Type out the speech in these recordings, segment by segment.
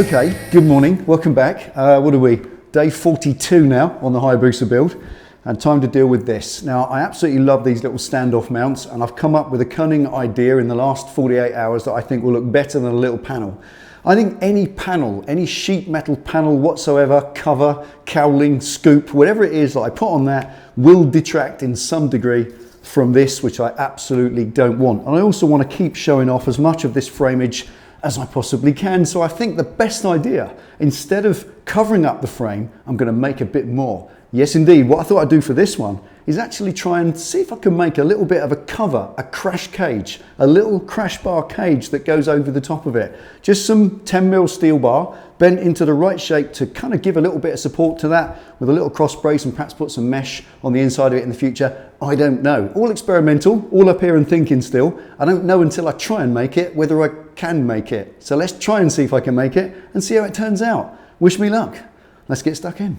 Okay, good morning, welcome back. What are we? Day 42 now on the Hayabusa build, and time to deal with this. Now, I absolutely love these little standoff mounts, and I've come up with a cunning idea in the last 48 hours that I think will look better than a little panel. I think any panel, any sheet metal panel whatsoever, cover, cowling, scoop, whatever it is that I put on that will detract in some degree from this, which I absolutely don't want. And I also want to keep showing off as much of this frameage as I possibly can. So I think the best idea, instead of covering up the frame, I'm going to make a bit more. Yes, indeed. What I thought I'd do for this one is actually try and see if I can make a little bit of a cover, a crash cage, a little crash bar cage that goes over the top of it. Just some 10mm steel bar bent into the right shape to kind of give a little bit of support to that with a little cross brace, and perhaps put some mesh on the inside of it in the future. I don't know. All experimental, all up here and thinking still. I don't know until I try and make it whether I can make it. So let's try and see if I can make it and see how it turns out. Wish me luck. Let's get stuck in.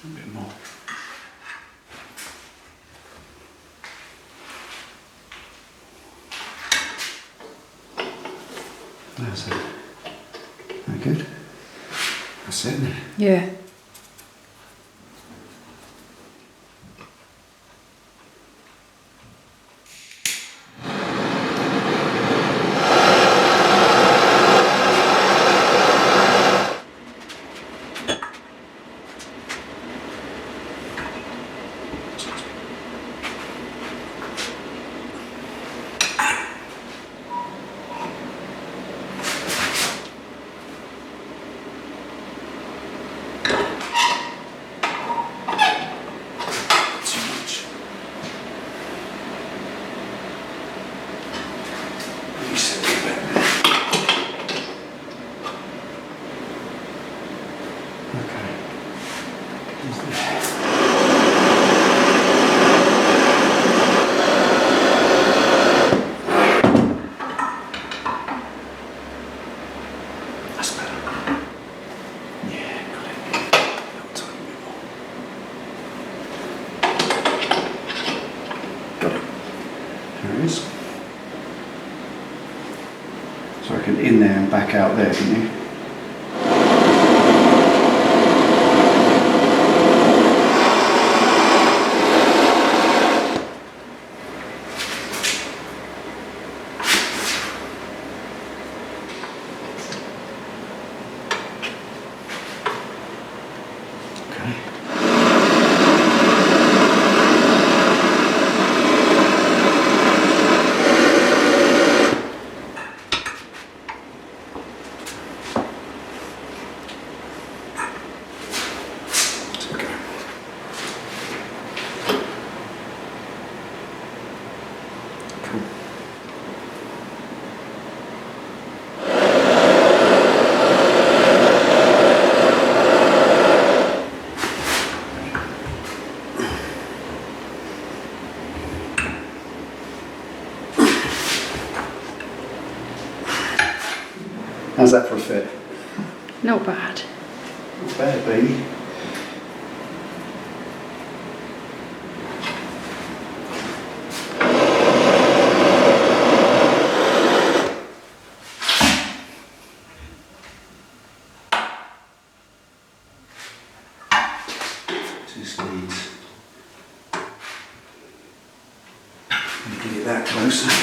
A bit more. That's it. Very good. That's it. Yeah. So I can in there and back out there, didn't you? How's that for a fit? Not bad. Not bad, baby. Just needs. Get it that closer.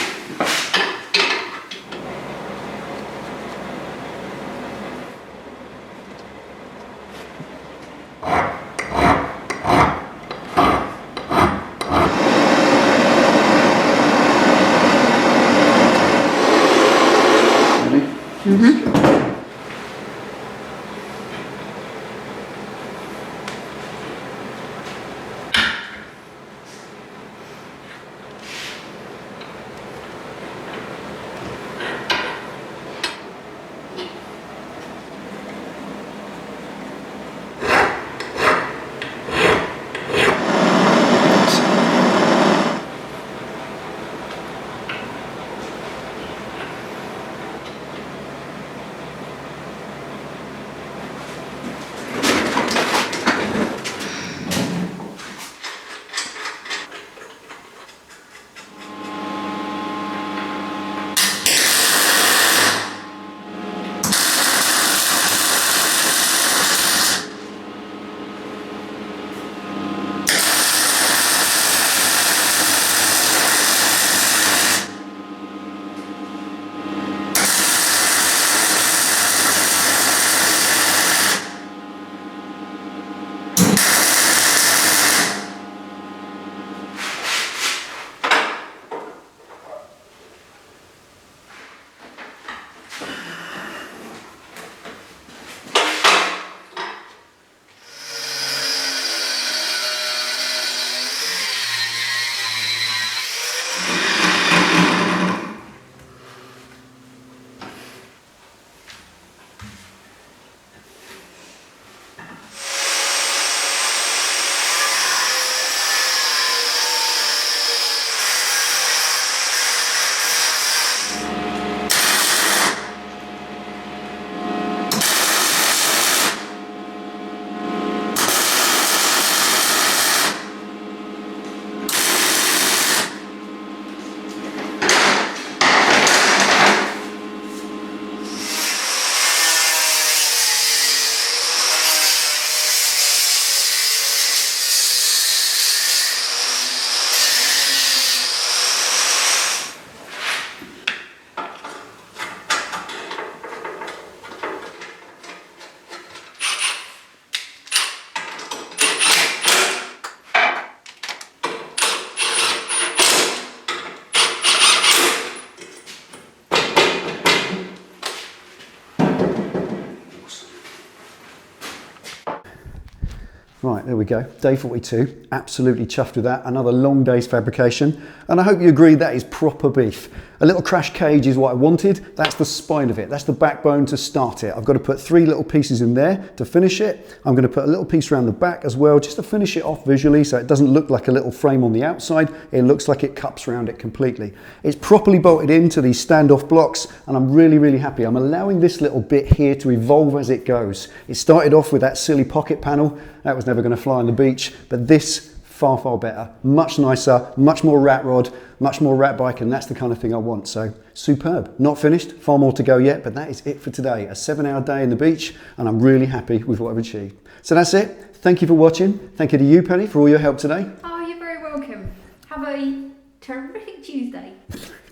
Right, there we go. Day 42. Absolutely chuffed with that. Another long day's fabrication. And I hope you agree that is proper beef. A little crash cage is what I wanted. That's the spine of it. That's the backbone to start it. I've got to put 3 little pieces in there to finish it. I'm going to put a little piece around the back as well, just to finish it off visually so it doesn't look like a little frame on the outside. It looks like it cups around it completely. It's properly bolted into these standoff blocks, and I'm really, really happy. I'm allowing this little bit here to evolve as it goes. It started off with that silly pocket panel. That was never going to fly on the beach, but this far, far better. Much nicer, much more rat rod, much more rat bike, and that's the kind of thing I want. So superb. Not finished, far more to go yet, but that is it for today. A 7-hour day in the beach, and I'm really happy with what I've achieved. So that's it. Thank you for watching. Thank you to you, Penny, for all your help today. Oh, you're very welcome. Have a terrific Tuesday.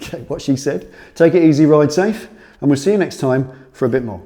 Okay, what she said. Take it easy, ride safe, and we'll see you next time for a bit more.